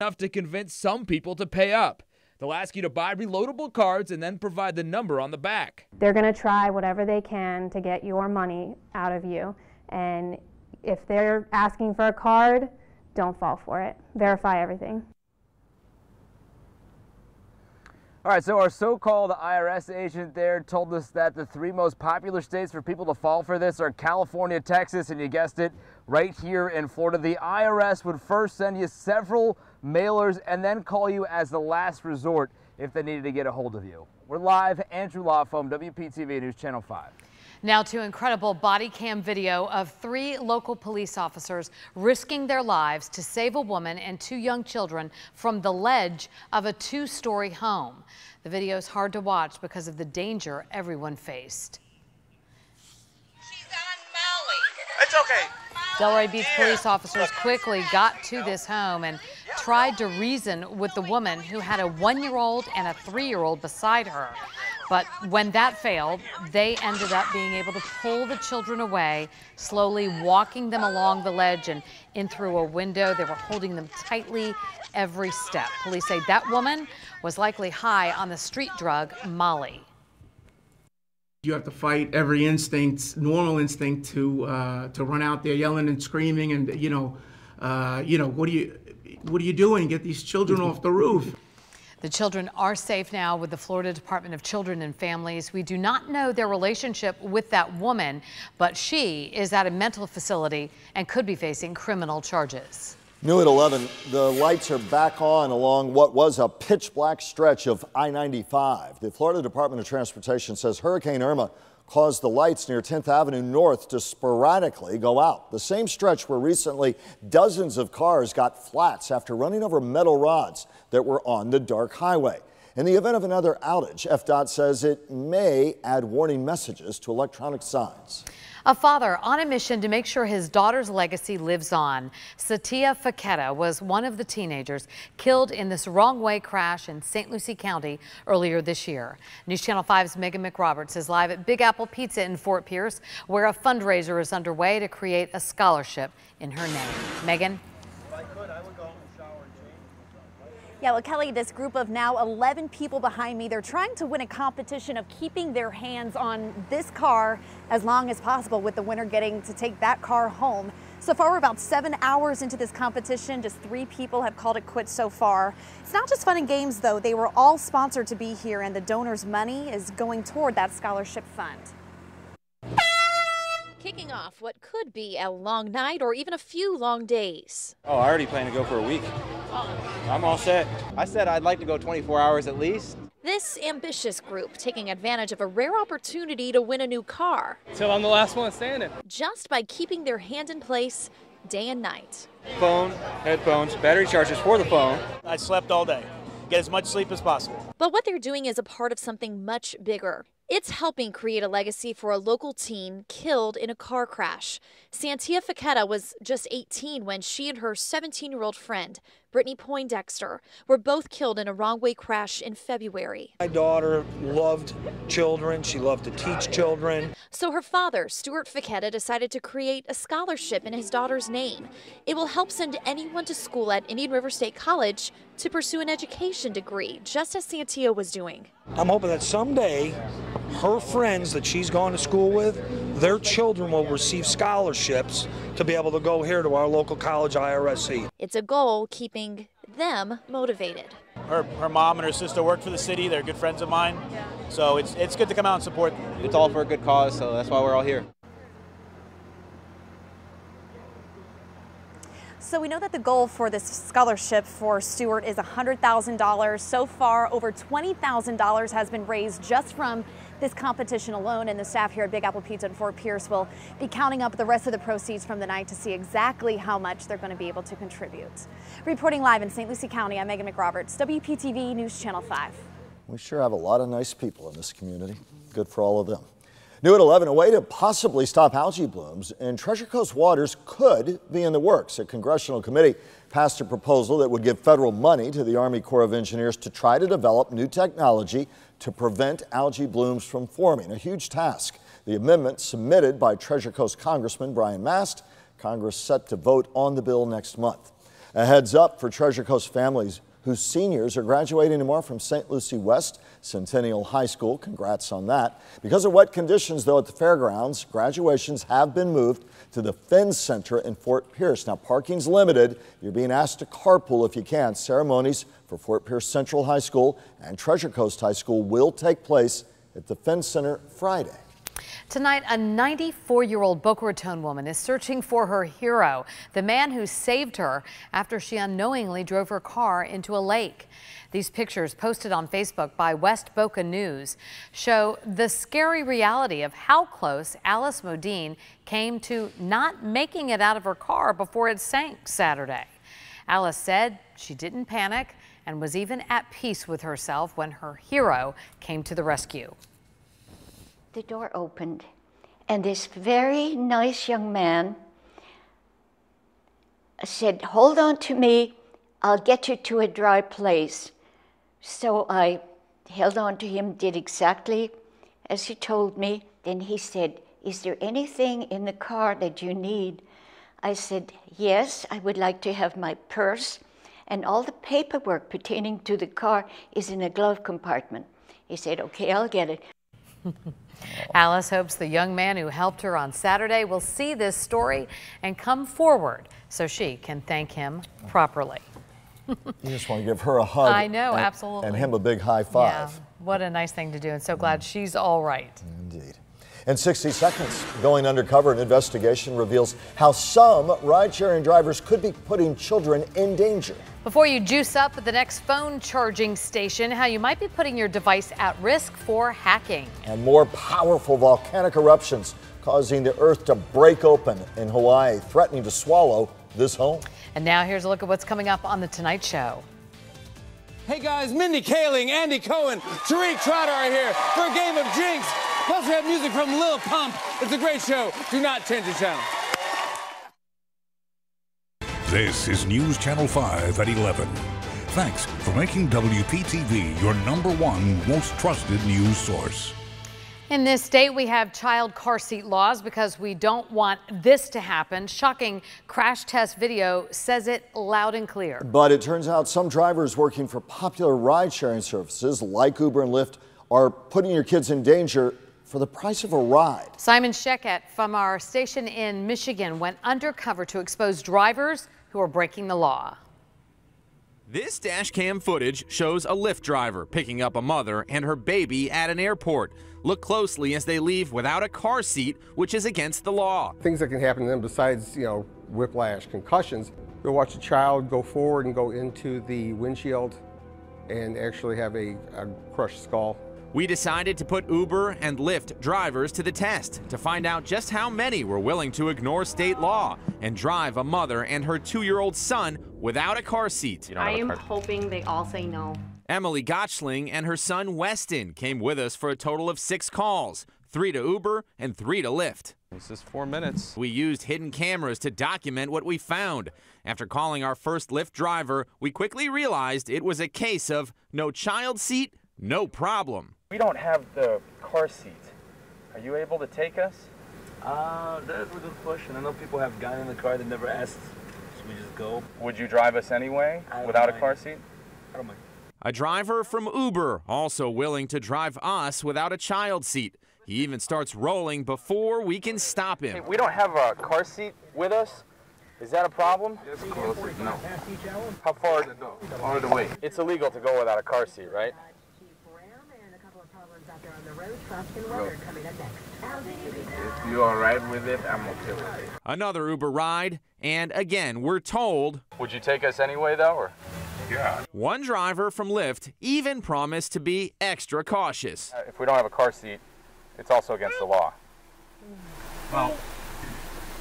enough to convince some people to pay up. They'll ask you to buy reloadable cards and then provide the number on the back. They're going to try whatever they can to get your money out of you. And if they're asking for a card, don't fall for it. Verify everything. All right, so our so-called IRS agent there told us that the 3 most popular states for people to fall for this are California, Texas, and you guessed it, right here in Florida. The IRS would first send you several mailers and then call you as the last resort if they needed to get a hold of you. We're live, Andrew Lawfome, WPTV News Channel 5. Now to incredible body cam video of 3 local police officers risking their lives to save a woman and 2 young children from the ledge of a 2-story home. The video is hard to watch because of the danger everyone faced. She's on Molly. It's okay. Delray Beach police officers quickly got to this home and tried to reason with the woman who had a 1-year-old and a 3-year-old beside her. But when that failed, they ended up being able to pull the children away, slowly walking them along the ledge and in through a window. They were holding them tightly every step. Police say that woman was likely high on the street drug Molly. You have to fight every instinct, normal instinct, to run out there yelling and screaming and what are you doing? Get these children off the roof. The children are safe now with the Florida Department of Children and Families. We do not know their relationship with that woman, but she is at a mental facility and could be facing criminal charges. New at 11, the lights are back on along what was a pitch black stretch of I-95. The Florida Department of Transportation says Hurricane Irma caused the lights near 10th Avenue North to sporadically go out. The same stretch where recently dozens of cars got flats after running over metal rods that were on the dark highway. In the event of another outage, FDOT says it may add warning messages to electronic signs. A father on a mission to make sure his daughter's legacy lives on. Satia Faketa was one of the teenagers killed in this wrong-way crash in St. Lucie County earlier this year. News Channel 5's Megan McRoberts is live at Big Apple Pizza in Fort Pierce, where a fundraiser is underway to create a scholarship in her name. Megan? If I could, I would go home and shower and change. Yeah, well, Kelly, this group of now 11 people behind me, they're trying to win a competition of keeping their hands on this car as long as possible, with the winner getting to take that car home. So far, we're about 7 hours into this competition. Just 3 people have called it quits so far. It's not just fun and games, though. They were all sponsored to be here, and the donors' money is going toward that scholarship fund. Kicking off what could be a long night or even a few long days. Oh, I already plan to go for a week. I'm all set. I said I'd like to go 24 hours at least. This ambitious group taking advantage of a rare opportunity to win a new car. Till I'm the last one standing. Just by keeping their hand in place day and night. Phone, headphones, battery chargers for the phone. I slept all day. Get as much sleep as possible. But what they're doing is a part of something much bigger. It's helping create a legacy for a local teen killed in a car crash. Santia Faketa was just 18 when she and her 17-year-old friend, Brittany Poindexter, were both killed in a wrong-way crash in February. My daughter loved children. She loved to teach children. So her father, Stuart Faketa, decided to create a scholarship in his daughter's name. It will help send anyone to school at Indian River State College to pursue an education degree, just as Santia was doing. I'm hoping that someday her friends that she's gone to school with, their children will receive scholarships to be able to go here to our local college, IRSC. It's a goal keeping them motivated. Her mom and her sister work for the city. They're good friends of mine. So it's good to come out and support them. It's all for a good cause, so that's why we're all here. So we know that the goal for this scholarship for Stuart is $100,000. So far, over $20,000 has been raised just from this competition alone, and the staff here at Big Apple Pizza in Fort Pierce will be counting up the rest of the proceeds from the night to see exactly how much they're going to be able to contribute. Reporting live in St. Lucie County, I'm Megan McRoberts, WPTV News Channel 5. We sure have a lot of nice people in this community. Good for all of them. New at 11, a way to possibly stop algae blooms in Treasure Coast waters could be in the works. A congressional committee passed a proposal that would give federal money to the Army Corps of Engineers to try to develop new technology to prevent algae blooms from forming. A huge task. The amendment submitted by Treasure Coast Congressman Brian Mast. Congress set to vote on the bill next month. A heads up for Treasure Coast families whose seniors are graduating tomorrow from St. Lucie West Centennial High School. Congrats on that. Because of wet conditions, though, at the fairgrounds, graduations have been moved to the Finn Center in Fort Pierce. Now, parking's limited. You're being asked to carpool if you can. Ceremonies for Fort Pierce Central High School and Treasure Coast High School will take place at the Finn Center Friday. Tonight, a 94-year-old Boca Raton woman is searching for her hero, the man who saved her after she unknowingly drove her car into a lake. These pictures posted on Facebook by West Boca News show the scary reality of how close Alice Modine came to not making it out of her car before it sank Saturday. Alice said she didn't panic and was even at peace with herself when her hero came to the rescue. The door opened, and this very nice young man said, "Hold on to me, I'll get you to a dry place." So I held on to him, did exactly as he told me. Then he said, "Is there anything in the car that you need?" I said, "Yes, I would like to have my purse, and all the paperwork pertaining to the car is in a glove compartment." He said, "Okay, I'll get it." Alice hopes the young man who helped her on Saturday will see this story and come forward so she can thank him properly. You just want to give her a hug. I know, absolutely. And him a big high five. Yeah, what a nice thing to do, and so glad she's all right. Indeed. In 60 seconds, going undercover, an investigation reveals how some ride-sharing drivers could be putting children in danger. Before you juice up at the next phone charging station, how you might be putting your device at risk for hacking. And more powerful volcanic eruptions causing the earth to break open in Hawaii, threatening to swallow this home. And now here's a look at what's coming up on The Tonight Show. Hey guys, Mindy Kaling, Andy Cohen, Tariq Trotter are here for a game of Jinx. Plus we have music from Lil Pump. It's a great show. Do not change the channel. This is News Channel 5 at 11. Thanks for making WPTV your #1 most trusted news source. In this state, we have child car seat laws because we don't want this to happen. Shocking crash test video says it loud and clear. But it turns out some drivers working for popular ride-sharing services like Uber and Lyft are putting your kids in danger for the price of a ride. Simon Sheckett from our station in Michigan went undercover to expose drivers who are breaking the law. This dash cam footage shows a Lyft driver picking up a mother and her baby at an airport. Look closely as they leave without a car seat, which is against the law. Things that can happen to them besides, whiplash, concussions. You'll watch a child go forward and go into the windshield and actually have a crushed skull. We decided to put Uber and Lyft drivers to the test to find out just how many were willing to ignore state law and drive a mother and her 2-year-old son without a car seat. I am hoping they all say no. Emily Gottschling and her son Weston came with us for a total of 6 calls, 3 to Uber and 3 to Lyft. This is 4 minutes. We used hidden cameras to document what we found. After calling our first Lyft driver, we quickly realized it was a case of no child seat, no problem. We don't have the car seat. Are you able to take us? That's a good question. I know people have gotten in the car that never asked, so we just go. Would you drive us anyway without a car seat? I don't mind. A driver from Uber also willing to drive us without a child seat. He even starts rolling before we can stop him. Hey, we don't have a car seat with us. Is that a problem? Yes, of course. No. How far? All the way. It's illegal to go without a car seat, right? If you're all right with it, I'm okay with it. Another Uber ride, and again, we're told. Would you take us anyway, though, or? Yeah. One driver from Lyft even promised to be extra cautious. If we don't have a car seat, it's also against the law. Well,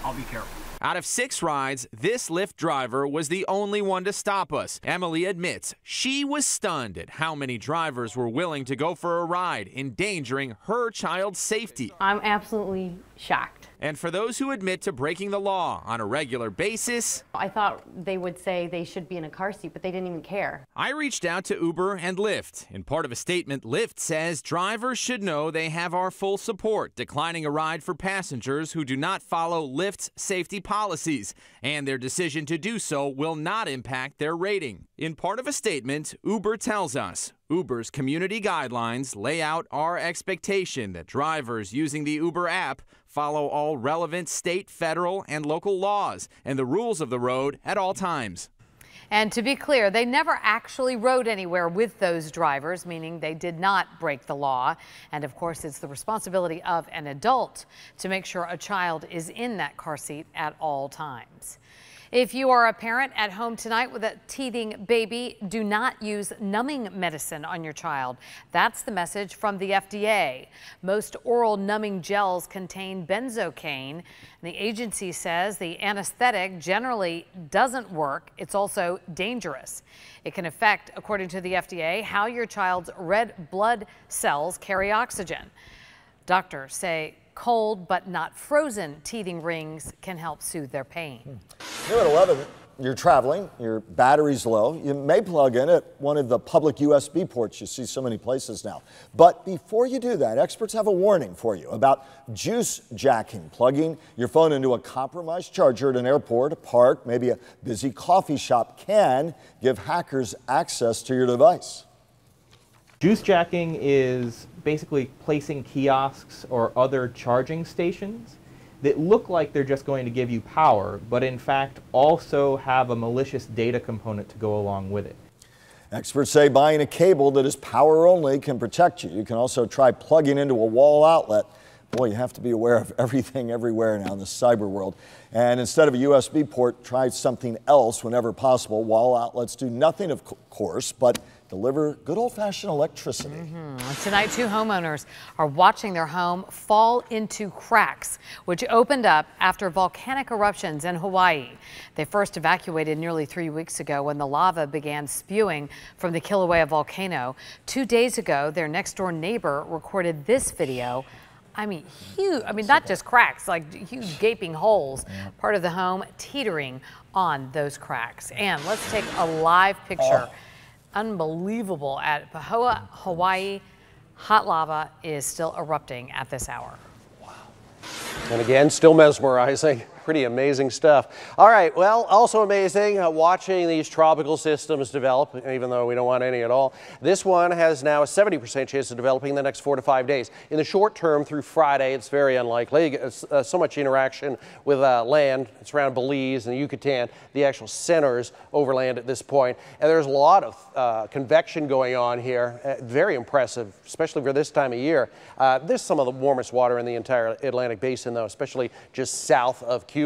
I'll be careful. Out of 6 rides, this Lyft driver was the only one to stop us. Emily admits she was stunned at how many drivers were willing to go for a ride, endangering her child's safety. I'm absolutely shocked. And for those who admit to breaking the law on a regular basis, I thought they would say they should be in a car seat, but they didn't even care. I reached out to Uber and Lyft. In part of a statement, Lyft says drivers should know they have our full support, declining a ride for passengers who do not follow Lyft's safety policies, and their decision to do so will not impact their rating. In part of a statement, Uber tells us Uber's community guidelines lay out our expectation that drivers using the Uber app follow all relevant state, federal, and local laws and the rules of the road at all times. And to be clear, they never actually rode anywhere with those drivers, meaning they did not break the law. And of course, it's the responsibility of an adult to make sure a child is in that car seat at all times. If you are a parent at home tonight with a teething baby, do not use numbing medicine on your child. That's the message from the FDA. Most oral numbing gels contain benzocaine. The agency says the anesthetic generally doesn't work. It's also dangerous. It can affect, according to the FDA, how your child's red blood cells carry oxygen. Doctors say cold but not frozen teething rings can help soothe their pain. Here at 11, you're traveling, your battery's low. You may plug in at one of the public USB ports you see so many places now. But before you do that, experts have a warning for you about juice jacking. Plugging your phone into a compromised charger at an airport, a park, maybe a busy coffee shop can give hackers access to your device. Juice jacking is basically placing kiosks or other charging stations that look like they're just going to give you power, but in fact also have a malicious data component to go along with it. Experts say buying a cable that is power only can protect you. You can also try plugging into a wall outlet. Boy, you have to be aware of everything everywhere now in the cyber world. And instead of a USB port, try something else whenever possible. Wall outlets do nothing, of course, but deliver good old-fashioned electricity. Tonight, 2 homeowners are watching their home fall into cracks, which opened up after volcanic eruptions in Hawaii. They first evacuated nearly 3 weeks ago when the lava began spewing from the Kilauea volcano. 2 days ago, their next-door neighbor recorded this video. I mean, huge, not just cracks, like huge gaping holes. Part of the home teetering on those cracks. And let's take a live picture. Unbelievable at Pahoa, Hawaii. Hot lava is still erupting at this hour. And again, still mesmerizing. Pretty amazing stuff. All right, well, also amazing watching these tropical systems develop, even though we don't want any at all. This one has now a 70% chance of developing in the next 4 to 5 days. In the short term through Friday, it's very unlikely. So much interaction with land. It's around Belize and Yucatan, the actual centers overland at this point. And there's a lot of convection going on here. Very impressive, especially for this time of year. This is some of the warmest water in the entire Atlantic basin, though, especially just south of Cuba.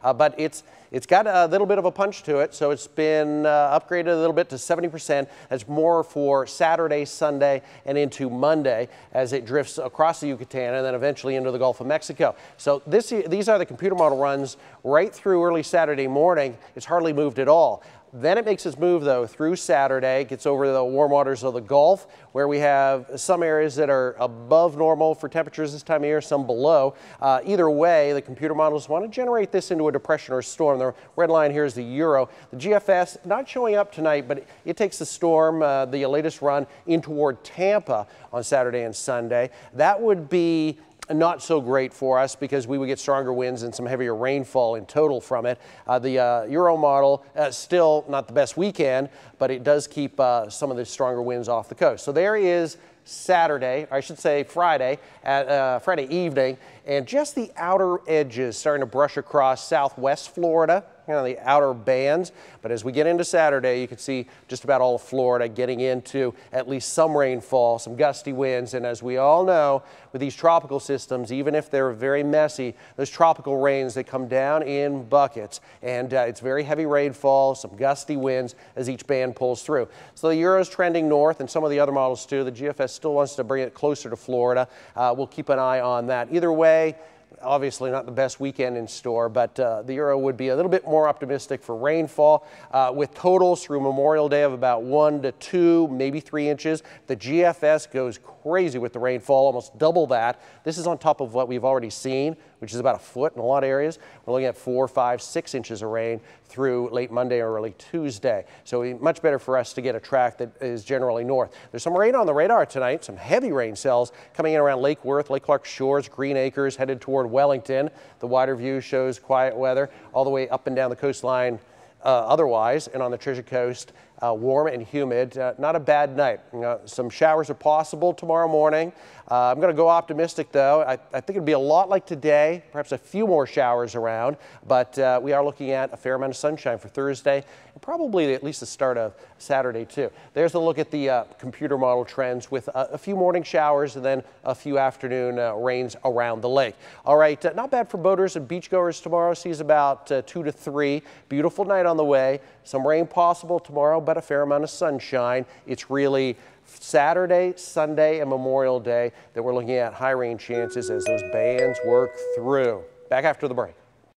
But it's got a little bit of a punch to it, so it's been upgraded a little bit to 70%. That's more for Saturday, Sunday, and into Monday as it drifts across the Yucatan and then eventually into the Gulf of Mexico. So these are the computer model runs right through early Saturday morning. It's hardly moved at all. Then it makes its move, though, through Saturday, gets over the warm waters of the Gulf, where we have some areas that are above normal for temperatures this time of year, some below. Either way, the computer models want to generate this into a depression or a storm. The red line here is the Euro. The GFS not showing up tonight, but it takes the storm, the latest run, in toward Tampa on Saturday and Sunday. That would be not so great for us because we would get stronger winds and some heavier rainfall in total from it. The Euro model, still not the best weekend, but it does keep some of the stronger winds off the coast. So there is Saturday, or I should say Friday, at Friday evening, and just the outer edges starting to brush across southwest Florida, the outer bands. But as we get into Saturday, you can see just about all of Florida getting into at least some rainfall, some gusty winds. And as we all know, with these tropical systems, even if they're very messy, those tropical rains, they come down in buckets. And it's very heavy rainfall, some gusty winds as each band pulls through. So the Euro's trending north, and some of the other models too. The GFS still wants to bring it closer to Florida. We'll keep an eye on that. Either way, obviously not the best weekend in store, but the Euro would be a little bit more optimistic for rainfall with totals through Memorial Day of about 1 to 2, maybe 3 inches. The GFS goes crazy with the rainfall, almost double that. This is on top of what we've already seen which is about a foot in a lot of areas. We're looking at 4, 5, 6 inches of rain through late Monday or early Tuesday. So much better for us to get a track that is generally north. There's some rain on the radar tonight, some heavy rain cells coming in around Lake Worth, Lake Clark Shores, Green Acres, headed toward Wellington. The wider view shows quiet weather all the way up and down the coastline otherwise, and on the Treasure Coast, warm and humid. Not a bad night. Some showers are possible tomorrow morning. I'm going to go optimistic, though. I think it'll be a lot like today, perhaps a few more showers around, but we are looking at a fair amount of sunshine for Thursday and probably at least the start of Saturday, too. There's a look at the computer model trends with a few morning showers and then a few afternoon rains around the lake. All right, not bad for boaters and beachgoers tomorrow. Sees about 2 to 3. Beautiful night on the way. Some rain possible tomorrow, but a fair amount of sunshine. It's really Saturday, Sunday, and Memorial Day that we're looking at high rain chances as those bands work through. Back after the break.